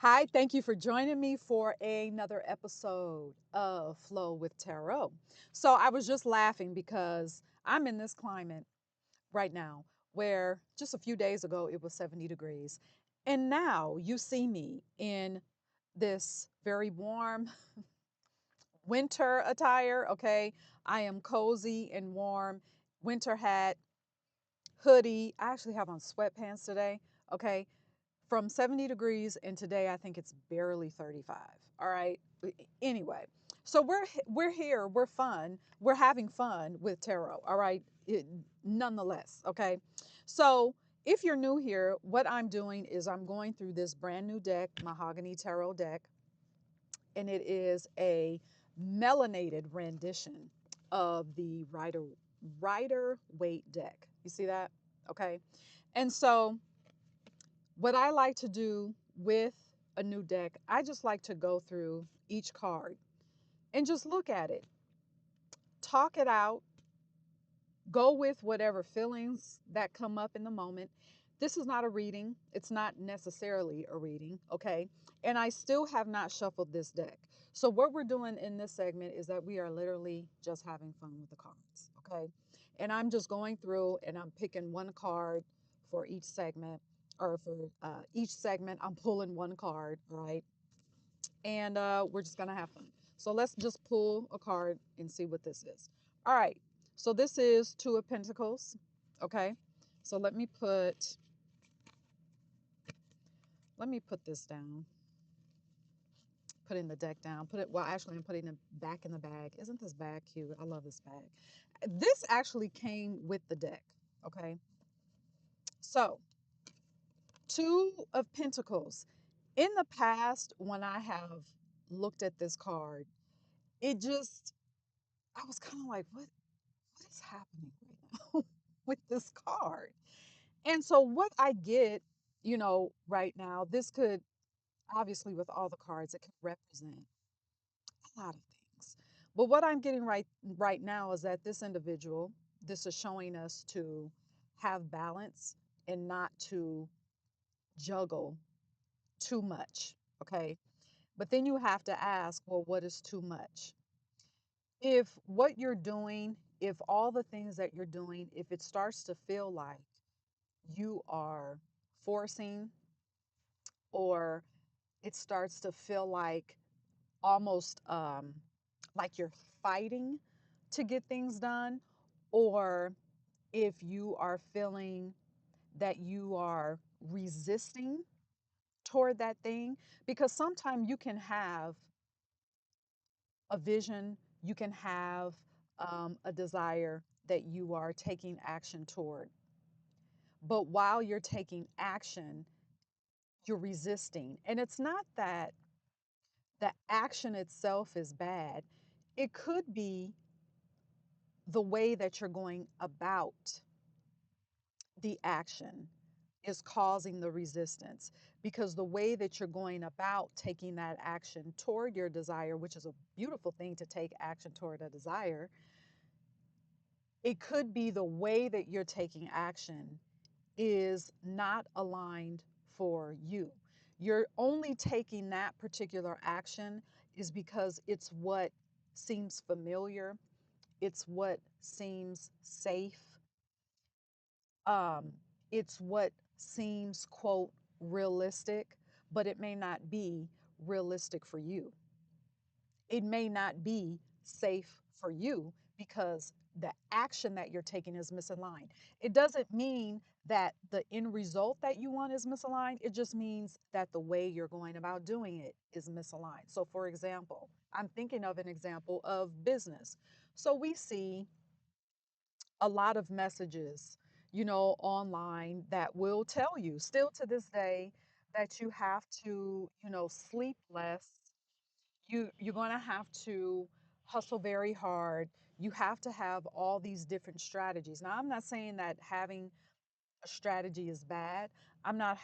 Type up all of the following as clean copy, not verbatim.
Hi, thank you for joining me for another episode of Flow with Tarot. So, I was just laughing because I'm in this climate right now where just a few days ago it was 70 degrees. And now you see me in this very warm winter attire. Okay. I am cozy and warm, winter hat, hoodie. I actually have on sweatpants today. Okay, from 70 degrees, and today I think it's barely 35. All right. Anyway, so we're here, we're having fun with tarot. All right. Nonetheless, okay. So if you're new here, what I'm doing is I'm going through this brand new deck, Mahogany Tarot deck, and it is a melanated rendition of the Rider Waite deck. You see that? Okay. And so what I like to do with a new deck, I just like to go through each card and just look at it, talk it out, go with whatever feelings that come up in the moment. This is not a reading. It's not necessarily a reading, okay? And I still have not shuffled this deck. So, what we're doing in this segment is that we are literally just having fun with the cards, okay? And I'm just going through and I'm picking one card for each segment, or for each segment, I'm pulling one card, right? And we're just gonna have fun. So let's just pull a card and see what this is. All right. So this is Two of Pentacles. Okay. So let me put this down. Putting the deck down. Put it. Well, actually, I'm putting it back in the bag. Isn't this bag cute? I love this bag. This actually came with the deck. Okay. So Two of Pentacles. In the past, when I have looked at this card, it just I was kind of like, what is happening right now with this card? And so what I get, right now, this could obviously with all the cards, it could represent a lot of things. But what I'm getting right now is that this individual, this is showing us to have balance and not to juggle too much. Okay. But then you have to ask, well, what is too much? If what you're doing, if all the things that you're doing, if it starts to feel like you are forcing, or it starts to feel like almost like you're fighting to get things done, or if you are feeling that you are resisting toward that thing, because sometimes you can have a vision, you can have a desire that you are taking action toward. But while you're taking action, you're resisting. And it's not that the action itself is bad, it could be the way that you're going about the action is causing the resistance, because the way that you're going about taking that action toward your desire, which is a beautiful thing to take action toward a desire, it could be the way that you're taking action is not aligned for you. You're only taking that particular action is because it's what seems familiar, it's what seems safe, um, it's what seems, quote, realistic, but it may not be realistic for you. It may not be safe for you because the action that you're taking is misaligned. It doesn't mean that the end result that you want is misaligned. It just means that the way you're going about doing it is misaligned. So, for example, I'm thinking of an example of business. So, we see a lot of messages, online that will tell you still to this day that you have to, sleep less, you're going to have to hustle very hard. You have to have all these different strategies. Now, I'm not saying that having a strategy is bad. I'm not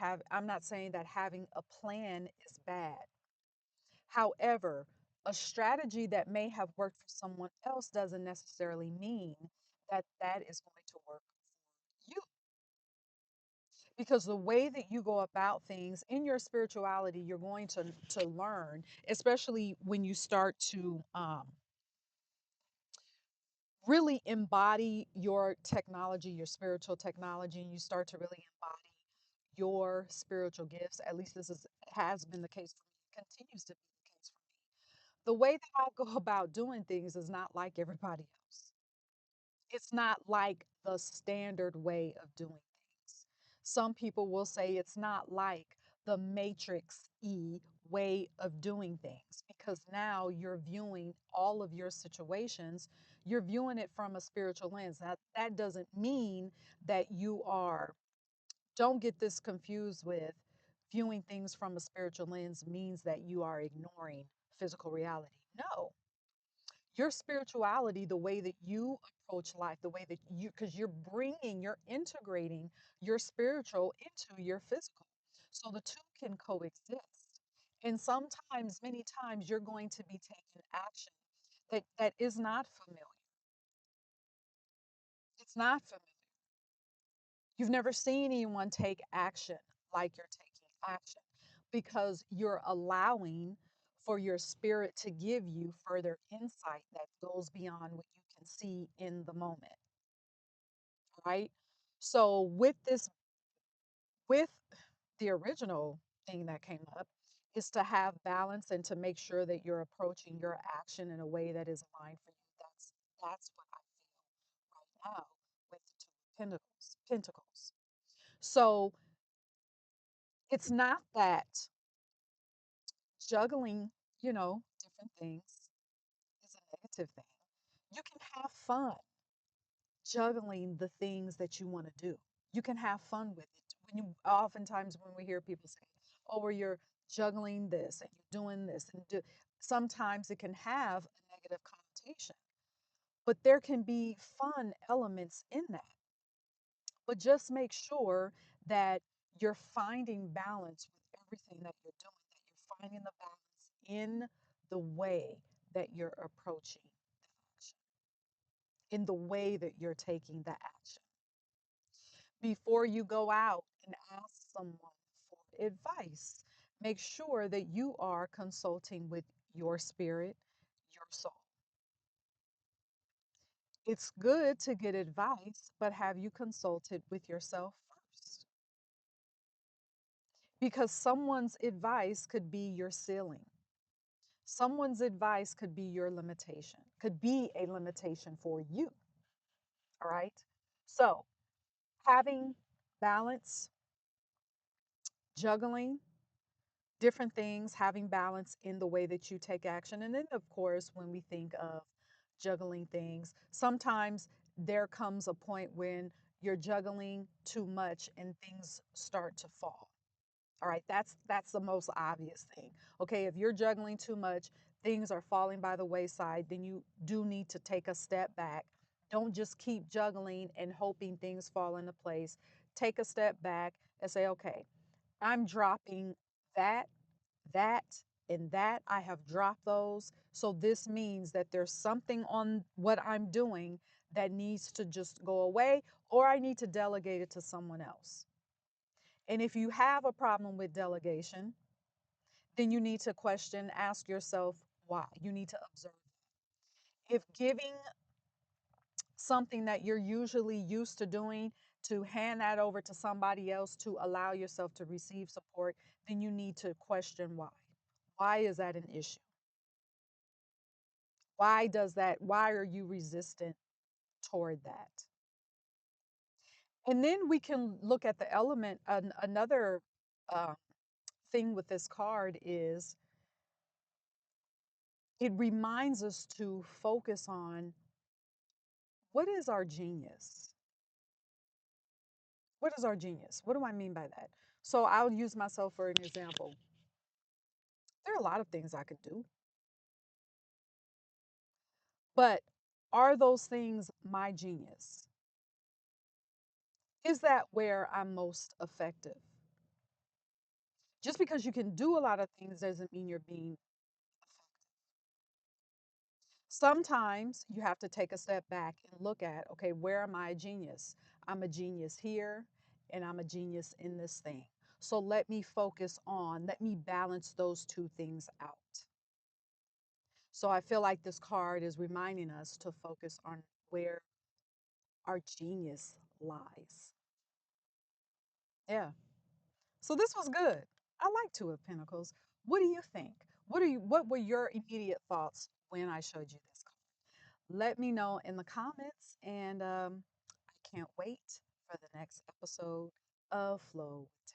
saying that having a plan is bad. However, a strategy that may have worked for someone else doesn't necessarily mean that that is going to work for you. because the way that you go about things in your spirituality, you're going to learn, especially when you start to really embody your technology, your spiritual technology, and you start to really embody your spiritual gifts. At least this is has been the case for me, continues to be the case for me. The way that I go about doing things is not like everybody else. It's not like the standard way of doing things. Some people will say it's not like the Matrix E way of doing things, because now you're viewing all of your situations, you're viewing it from a spiritual lens. That doesn't mean that you are, don't get this confused with viewing things from a spiritual lens means that you are ignoring physical reality. No, your spirituality, the way that you approach life, the way that you, because you're integrating your spiritual into your physical. So the two can coexist. And sometimes, many times, you're going to be taking action that is not familiar. It's not familiar. You've never seen anyone take action like you're taking action because you're allowing for your spirit to give you further insight that goes beyond what you can see in the moment, right? So with the original thing that came up is to have balance and to make sure that you're approaching your action in a way that is aligned for you. That's what I feel right now with the Two of Pentacles. So it's not that juggling, different things is a negative thing. You can have fun juggling the things that you want to do. You can have fun with it. When you oftentimes when we hear people say, "Oh, where you're juggling this and you're doing this," and sometimes it can have a negative connotation, but there can be fun elements in that. But just make sure that you're finding balance with everything that you're doing, that you're finding the balance in the way that you're approaching the action, in the way that you're taking the action. Before you go out and ask someone for advice, make sure that you are consulting with your spirit, your soul. It's good to get advice, but have you consulted with yourself first? Because someone's advice could be your ceiling. Someone's advice could be your limitation, could be a limitation for you. All right. So, having balance, juggling different things, having balance in the way that you take action. And then, of course, when we think of juggling things, sometimes there comes a point when you're juggling too much and things start to fall. All right, that's the most obvious thing. Okay, if you're juggling too much, things are falling by the wayside, then you do need to take a step back. Don't just keep juggling and hoping things fall into place. Take a step back and say, okay, I'm dropping that, that, and that. I have dropped those. So this means that there's something on what I'm doing that needs to just go away, or I need to delegate it to someone else. And if you have a problem with delegation, then you need to question, ask yourself why. You need to observe. If giving something that you're usually used to doing, to hand that over to somebody else to allow yourself to receive support, then you need to question why. Why is that an issue? Why are you resistant toward that? And then we can look at the element. Another uh, thing with this card is it reminds us to focus on what is our genius? What is our genius? What do I mean by that? So I'll use myself for an example. There are a lot of things I could do, but are those things my genius? Is that where I'm most effective? Just because you can do a lot of things doesn't mean you're being effective. Sometimes you have to take a step back and look at, okay, where am I a genius? I'm a genius here and I'm a genius in this thing. So let me focus on, let me balance those two things out. So I feel like this card is reminding us to focus on where our genius lies. Yeah. So this was good. I like Two of Pentacles. What do you think? What were your immediate thoughts when I showed you this card? Let me know in the comments, and I can't wait for the next episode of Flow with